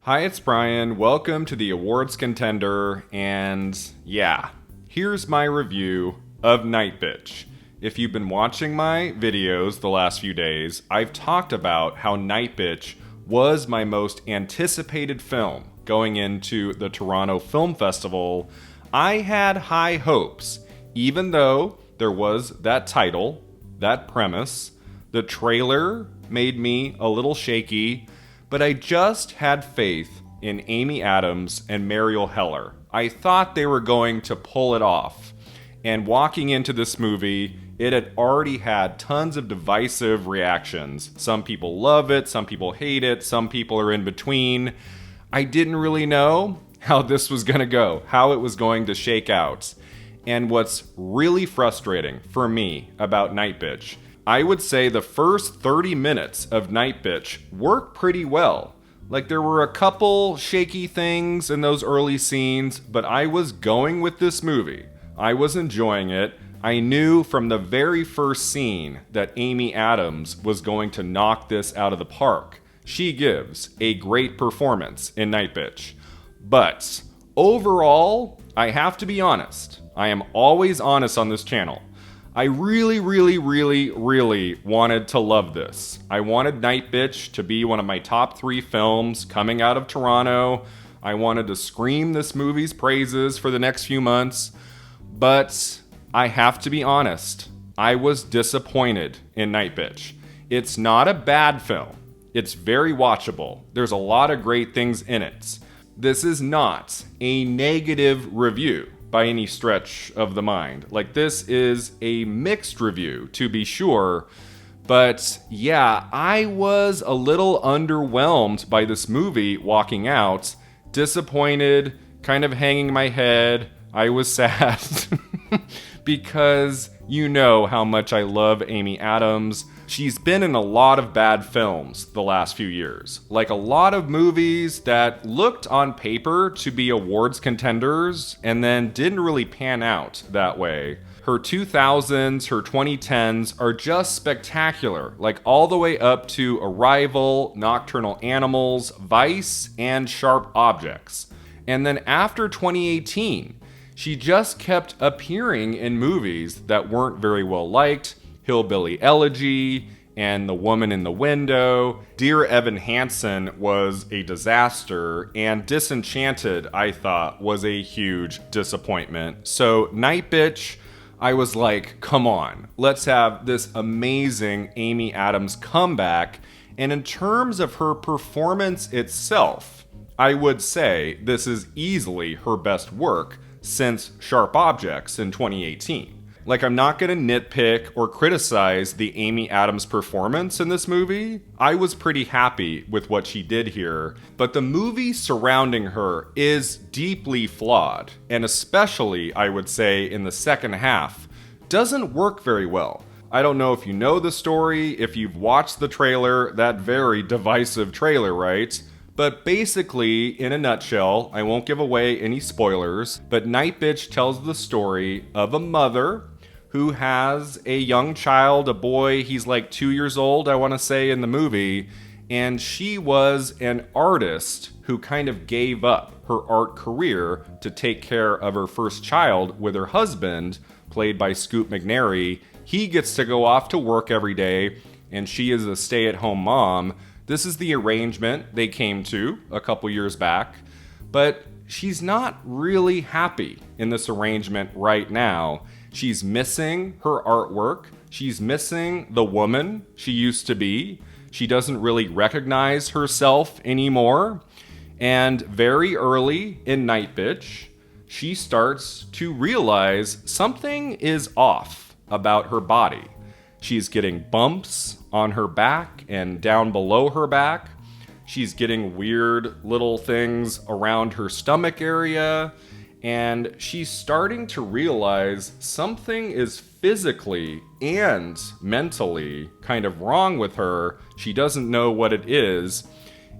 Hi, it's Brian. Welcome to the Awards Contender, and yeah, here's my review of Nightbitch. If you've been watching my videos the last few days, I've talked about how Nightbitch was my most anticipated film going into the Toronto Film Festival. I had high hopes, even though there was that title, that premise. The trailer made me a little shaky, but I just had faith in Amy Adams and Mariel Heller. I thought they were going to pull it off. And walking into this movie, it had already had tons of divisive reactions. Some people love it, some people hate it, some people are in between. I didn't really know how this was going to go, how it was going to shake out. And what's really frustrating for me about Nightbitch, I would say the first 30 minutes of Nightbitch work pretty well. Like, there were a couple shaky things in those early scenes, but I was going with this movie. I was enjoying it. I knew from the very first scene that Amy Adams was going to knock this out of the park. She gives a great performance in Nightbitch. But overall, I have to be honest. I am always honest on this channel. I really wanted to love this. I wanted Nightbitch to be one of my top 3 films coming out of Toronto. I wanted to scream this movie's praises for the next few months. But I have to be honest, I was disappointed in Nightbitch. It's not a bad film. It's very watchable. There's a lot of great things in it. This is not a negative review by any stretch of the mind. Like, this is a mixed review, to be sure. But yeah, I was a little underwhelmed by this movie walking out. Disappointed, kind of hanging my head. I was sad because you know how much I love Amy Adams. She's been in a lot of bad films the last few years. Like, a lot of movies that looked on paper to be awards contenders and then didn't really pan out that way. Her 2000s, her 2010s are just spectacular. Like, all the way up to Arrival, Nocturnal Animals, Vice, and Sharp Objects. And then after 2018, she just kept appearing in movies that weren't very well liked. Hillbilly Elegy, and The Woman in the Window. Dear Evan Hansen was a disaster, and Disenchanted, I thought, was a huge disappointment. So Nightbitch, I was like, come on, let's have this amazing Amy Adams comeback. And in terms of her performance itself, I would say this is easily her best work since Sharp Objects in 2018. Like, I'm not going to nitpick or criticize the Amy Adams performance in this movie. I was pretty happy with what she did here, but the movie surrounding her is deeply flawed, and especially, I would say, in the second half, doesn't work very well. I don't know if you know the story, if you've watched the trailer, that very divisive trailer, right? But basically, in a nutshell, I won't give away any spoilers, but Nightbitch tells the story of a mother who has a young child, a boy, he's like 2 years old, I want to say, in the movie, and she was an artist who kind of gave up her art career to take care of her first child with her husband, played by Scoot McNairy. He gets to go off to work every day, and she is a stay-at-home mom. This is the arrangement they came to a couple years back, but she's not really happy in this arrangement right now. She's missing her artwork. She's missing the woman she used to be. She doesn't really recognize herself anymore. And very early in Nightbitch, she starts to realize something is off about her body. She's getting bumps on her back and down below her back. She's getting weird little things around her stomach area. And she's starting to realize something is physically and mentally kind of wrong with her. She doesn't know what it is.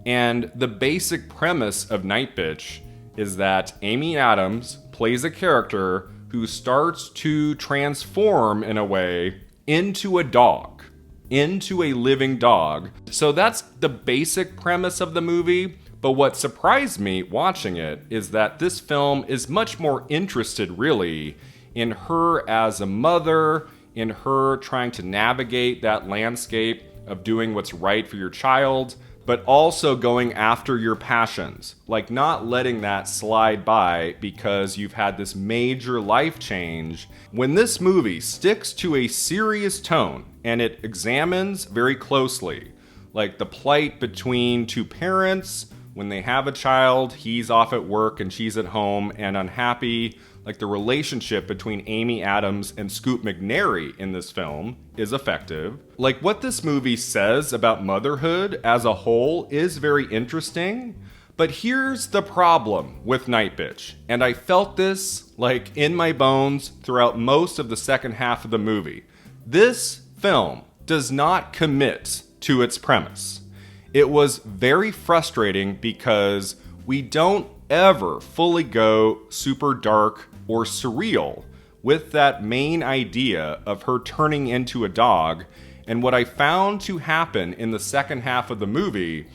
And the basic premise of Nightbitch is that Amy Adams plays a character who starts to transform in a way into a dog, into a living dog. So that's the basic premise of the movie. But what surprised me watching it is that this film is much more interested, really, in her as a mother, in her trying to navigate that landscape of doing what's right for your child, but also going after your passions. Like not letting that slide by because you've had this major life change. When this movie sticks to a serious tone and it examines very closely, like the plight between two parents, when they have a child, he's off at work and she's at home and unhappy. Like the relationship between Amy Adams and Scoot McNairy in this film is effective. Like what this movie says about motherhood as a whole is very interesting. But here's the problem with Nightbitch. And I felt this like in my bones throughout most of the second half of the movie. This film does not commit to its premise. It was very frustrating because we don't ever fully go super dark or surreal with that main idea of her turning into a dog. And what I found to happen in the second half of the movie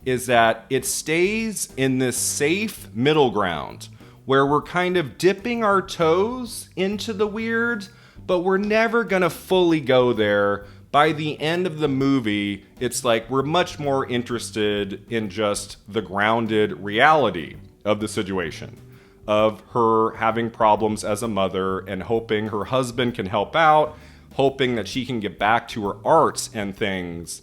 is that it stays in this safe middle ground where we're kind of dipping our toes into the weird, but we're never gonna fully go there. By the end of the movie, it's like we're much more interested in just the grounded reality of the situation, of her having problems as a mother and hoping her husband can help out, hoping that she can get back to her arts and things.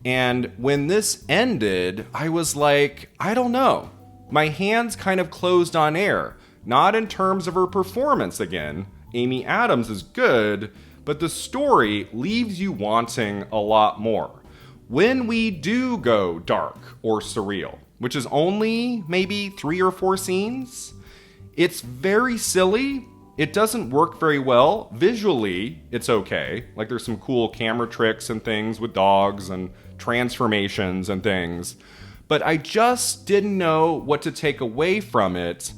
And when this ended, I was like, I don't know. My hands kind of closed on air. Not in terms of her performance again. Amy Adams is good, but the story leaves you wanting a lot more. When we do go dark or surreal, which is only maybe 3 or 4 scenes, it's very silly. It doesn't work very well. Visually, it's okay. Like there's some cool camera tricks and things with dogs and transformations and things. But I just didn't know what to take away from it.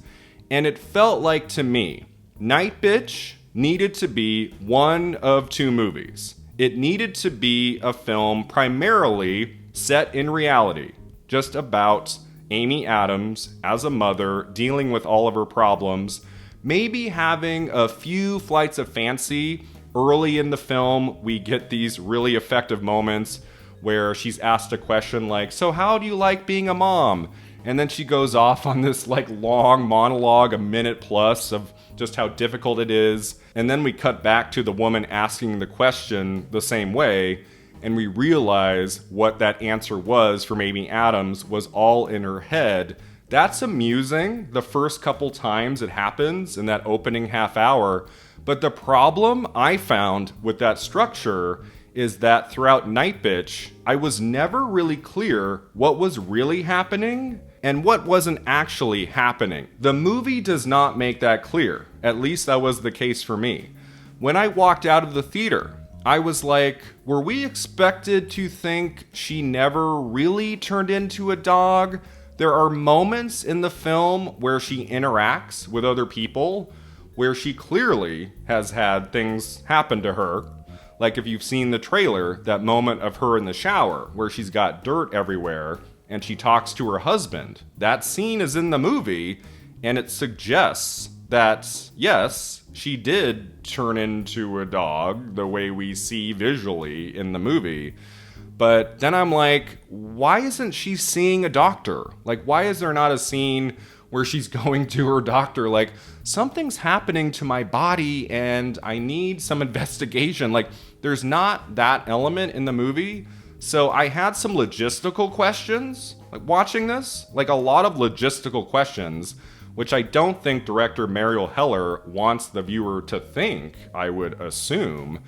And it felt like to me, Nightbitch needed to be one of 2 movies. It needed to be a film primarily set in reality, just about Amy Adams as a mother dealing with all of her problems, maybe having a few flights of fancy. Early in the film, we get these really effective moments where she's asked a question like, so how do you like being a mom? And then she goes off on this like long monologue, a minute plus, of just how difficult it is. And then we cut back to the woman asking the question the same way, and we realize what that answer was from Amy Adams was all in her head. That's amusing the first couple times it happens in that opening half hour. But the problem I found with that structure is that throughout Nightbitch, I was never really clear what was really happening and what wasn't actually happening. The movie does not make that clear. At least that was the case for me. When I walked out of the theater, I was like, were we expected to think she never really turned into a dog? There are moments in the film where she interacts with other people, where she clearly has had things happen to her. Like if you've seen the trailer, that moment of her in the shower, where she's got dirt everywhere, and she talks to her husband. That scene is in the movie, and it suggests that, yes, she did turn into a dog the way we see visually in the movie. But then I'm like, why isn't she seeing a doctor? Like, why is there not a scene where she's going to her doctor? Like, something's happening to my body and I need some investigation. Like, there's not that element in the movie. So I had some logistical questions, like watching this, like a lot of logistical questions, which I don't think director Mariel Heller wants the viewer to think, I would assume.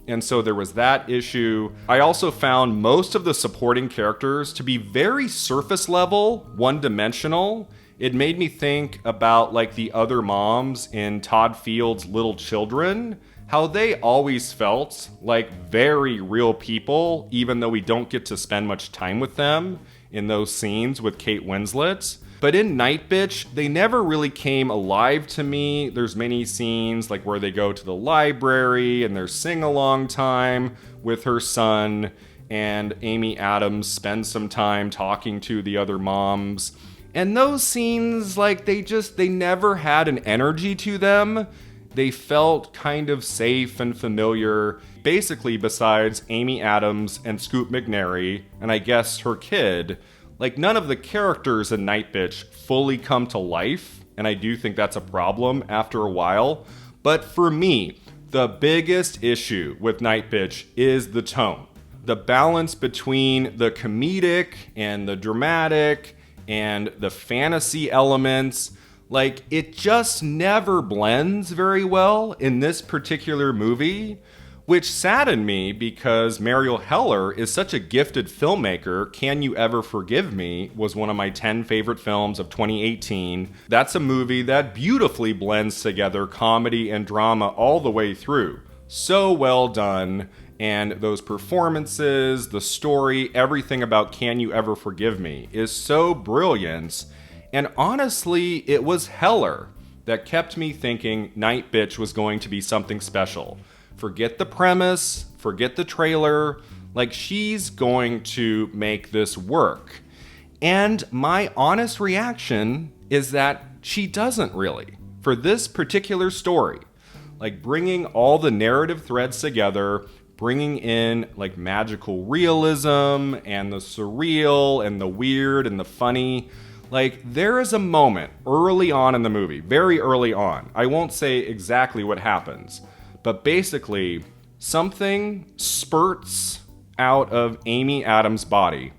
And so there was that issue. I also found most of the supporting characters to be very surface level, one-dimensional. It made me think about like the other moms in Todd Field's Little Children, how they always felt like very real people, even though we don't get to spend much time with them in those scenes with Kate Winslet. But in Nightbitch, they never really came alive to me. There's many scenes like where they go to the library and there's sing-along time with her son, and Amy Adams spends some time talking to the other moms. And those scenes, like, they never had an energy to them. They felt kind of safe and familiar. Basically, besides Amy Adams and Scoot McNairy, and I guess her kid, like, none of the characters in Nightbitch fully come to life, and I do think that's a problem after a while. But for me, the biggest issue with Nightbitch is the tone. The balance between the comedic and the dramatic and the fantasy elements, like, it just never blends very well in this particular movie, which saddened me because Mariel Heller is such a gifted filmmaker. Can You Ever Forgive Me was one of my 10 favorite films of 2018. That's a movie that beautifully blends together comedy and drama all the way through. So well done. And those performances, the story, everything about Can You Ever Forgive Me is so brilliant. And honestly, it was Heller that kept me thinking Nightbitch was going to be something special. Forget the premise, forget the trailer, like, she's going to make this work. And my honest reaction is that she doesn't really. For this particular story, like, bringing all the narrative threads together, bringing in, like, magical realism and the surreal and the weird and the funny. Like, there is a moment early on in the movie, very early on. I won't say exactly what happens, but basically something spurts out of Amy Adams' body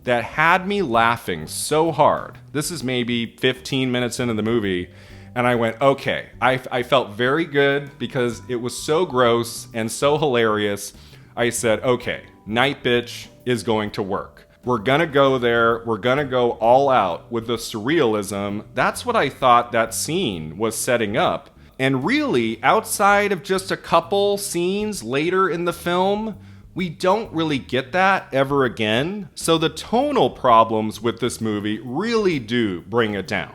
that had me laughing so hard. This is maybe 15 minutes into the movie, and I went, okay. I felt very good because it was so gross and so hilarious. I said, okay, Nightbitch is going to work. We're gonna go there. We're gonna go all out with the surrealism. That's what I thought that scene was setting up. And really, outside of just a couple scenes later in the film, we don't really get that ever again. So the tonal problems with this movie really do bring it down.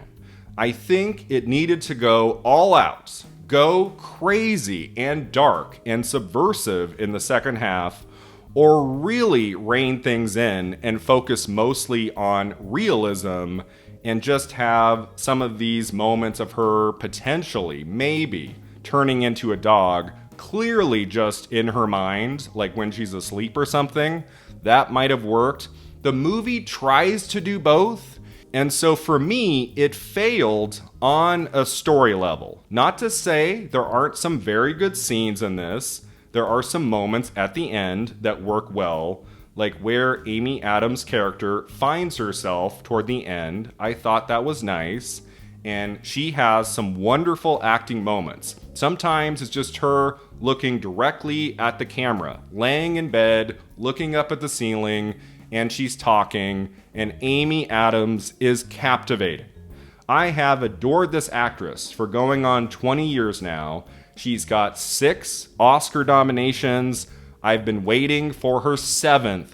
I think it needed to go all out, go crazy and dark and subversive in the second half, or really rein things in and focus mostly on realism and just have some of these moments of her potentially, maybe, turning into a dog, clearly just in her mind, like when she's asleep or something. That might have worked. The movie tries to do both. And so for me, it failed on a story level. Not to say there aren't some very good scenes in this. There are some moments at the end that work well, like where Amy Adams' character finds herself toward the end. I thought that was nice. And she has some wonderful acting moments. Sometimes it's just her looking directly at the camera, laying in bed, looking up at the ceiling, and she's talking, and Amy Adams is captivating. I have adored this actress for going on 20 years now. She's got 6 Oscar nominations. I've been waiting for her 7th.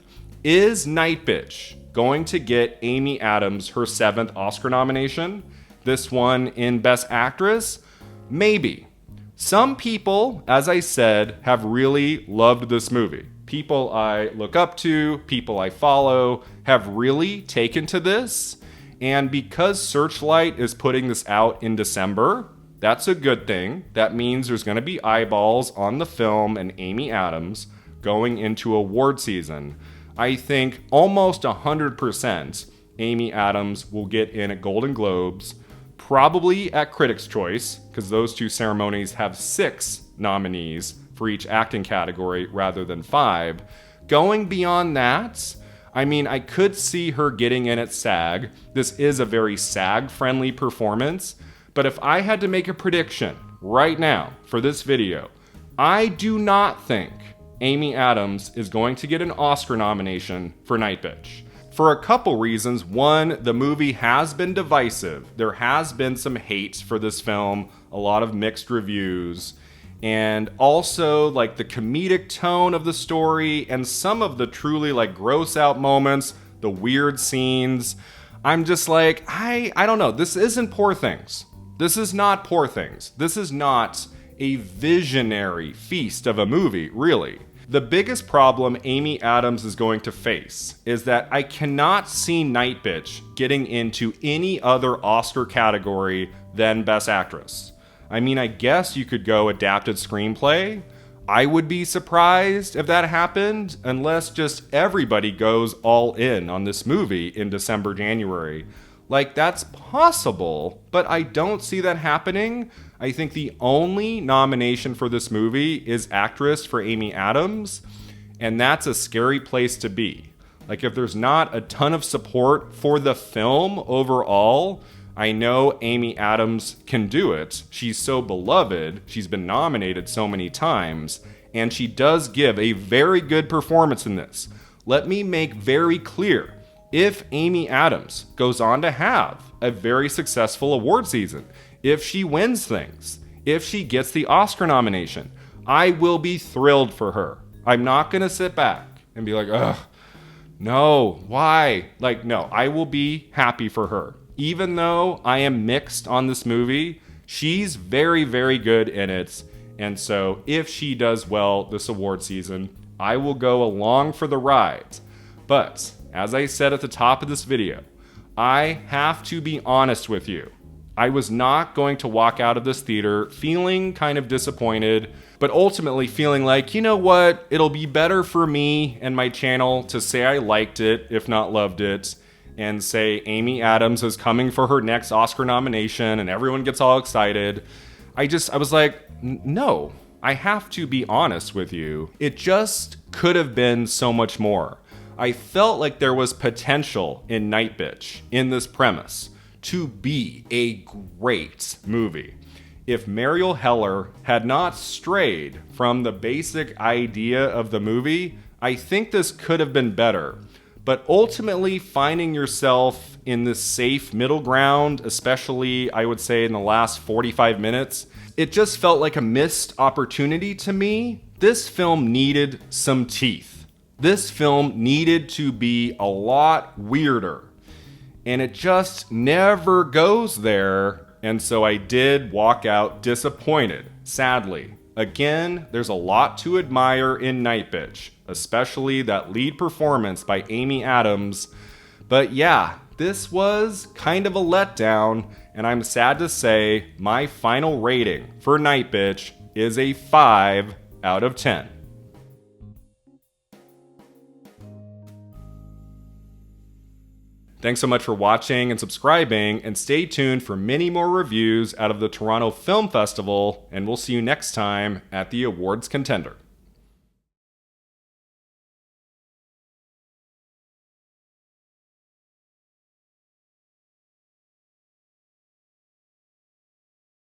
Is Nightbitch going to get Amy Adams her 7th Oscar nomination? This one in Best Actress? Maybe. Some people, as I said, have really loved this movie. People I look up to, people I follow, have really taken to this. And because Searchlight is putting this out in December, that's a good thing. That means there's going to be eyeballs on the film and Amy Adams going into award season. I think almost 100% Amy Adams will get in at Golden Globes, probably at Critics' Choice, because those two ceremonies have 6 nominees for each acting category rather than 5. Going beyond that, I mean, I could see her getting in at SAG. This is a very SAG-friendly performance, but if I had to make a prediction right now for this video, I do not think Amy Adams is going to get an Oscar nomination for Nightbitch. For a couple reasons. One, the movie has been divisive. There has been some hate for this film, a lot of mixed reviews. And also, like, the comedic tone of the story and some of the truly, like, gross out moments, the weird scenes. I'm just like, I don't know. This isn't Poor Things. This is not Poor Things. This is not a visionary feast of a movie, really. The biggest problem Amy Adams is going to face is that I cannot see Nightbitch getting into any other Oscar category than Best Actress. I mean, I guess you could go adapted screenplay. I would be surprised if that happened, unless just everybody goes all in on this movie in December, January. Like, that's possible, but I don't see that happening. I think the only nomination for this movie is actress for Amy Adams, and that's a scary place to be. Like, if there's not a ton of support for the film overall, I know Amy Adams can do it. She's so beloved, she's been nominated so many times, and she does give a very good performance in this. Let me make very clear, if Amy Adams goes on to have a very successful award season, if she wins things, if she gets the Oscar nomination, I will be thrilled for her. I'm not gonna sit back and be like, ugh, no, why? Like, no, I will be happy for her. Even though I am mixed on this movie, she's very, very good in it. And so if she does well this award season, I will go along for the ride. But as I said at the top of this video, I have to be honest with you. I was not going to walk out of this theater feeling kind of disappointed, but ultimately feeling like, you know what, it'll be better for me and my channel to say I liked it, if not loved it, and say Amy Adams is coming for her next Oscar nomination and everyone gets all excited. I was like, no, I have to be honest with you. It just could have been so much more. I felt like there was potential in Nightbitch, in this premise, to be a great movie. If Mariel Heller had not strayed from the basic idea of the movie, I think this could have been better. But ultimately, finding yourself in this safe middle ground, especially, I would say, in the last 45 minutes, it just felt like a missed opportunity to me. This film needed some teeth. This film needed to be a lot weirder. And it just never goes there. And so I did walk out disappointed, sadly. Again, there's a lot to admire in Nightbitch, especially that lead performance by Amy Adams. But yeah, this was kind of a letdown, and I'm sad to say my final rating for Nightbitch is a 5 out of 10. Thanks so much for watching and subscribing, and stay tuned for many more reviews out of the Toronto Film Festival, and we'll see you next time at the Awards Contender.